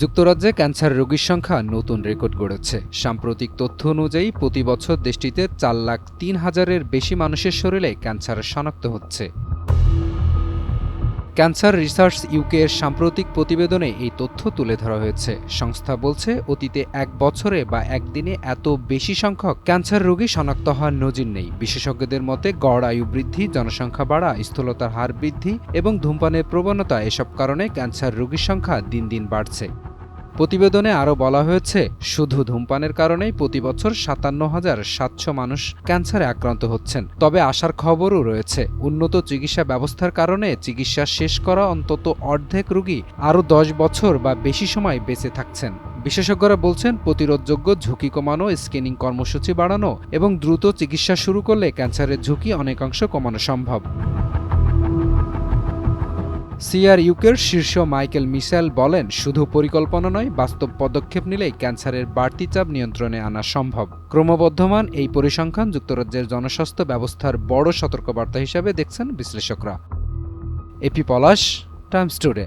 যুক্তরাজ্যে ক্যান্সার রোগীর সংখ্যা নতুন রেকর্ড গড়েছে। সাম্প্রতিক তথ্য অনুযায়ী প্রতি বছর দেশটিতে 4,03,000-এর বেশি মানুষের শরীরে ক্যান্সার শনাক্ত হচ্ছে। ক্যান্সার রিসার্চ ইউকে এর সাম্প্রতিক প্রতিবেদনে এই তথ্য তুলে ধরা হয়েছে। সংস্থা বলছে, অতীতে এক বছরে বা একদিনে এত বেশি সংখ্যক ক্যান্সার রোগী শনাক্ত হওয়ার নজির নেই। বিশেষজ্ঞদের মতে, গড় আয়ু বৃদ্ধি, জনসংখ্যা বাড়া, স্থূলতার হার বৃদ্ধি এবং ধূমপানের প্রবণতা এসব কারণে ক্যান্সার রোগীর সংখ্যা দিন দিন বাড়ছে। প্রতিবেদনে আরও বলা হয়েছে, শুধু ধূমপানের কারণেই প্রতি বছর 57,700 মানুষ ক্যান্সারে আক্রান্ত হচ্ছেন। তবে আশার খবরও রয়েছে। উন্নত চিকিৎসা ব্যবস্থার কারণে চিকিৎসা শেষ করা অন্তত অর্ধেক রোগী আরও 10 বছর বা বেশি সময় বেঁচে থাকছেন। বিশেষজ্ঞরা বলছেন, প্রতিরোধযোগ্য ঝুঁকি কমানো, স্ক্রিনিং কর্মসূচি বাড়ানো এবং দ্রুত চিকিৎসা শুরু করলে ক্যান্সারের ঝুঁকি অনেকাংশ কমানো সম্ভব। সিআরইউকের শীর্ষ মাইকেল মিশেল বলেন, শুধু পরিকল্পনা নয়, বাস্তব পদক্ষেপ নিলেই ক্যান্সারের বাড়তি চাপ নিয়ন্ত্রণে আনা সম্ভব। ক্রমবর্ধমান এই পরিসংখ্যান যুক্তরাজ্যের জনস্বাস্থ্য ব্যবস্থার বড় সতর্কবার্তা হিসেবে দেখছেন বিশ্লেষকরা। এপি পলাশ, টাইমস টুডে।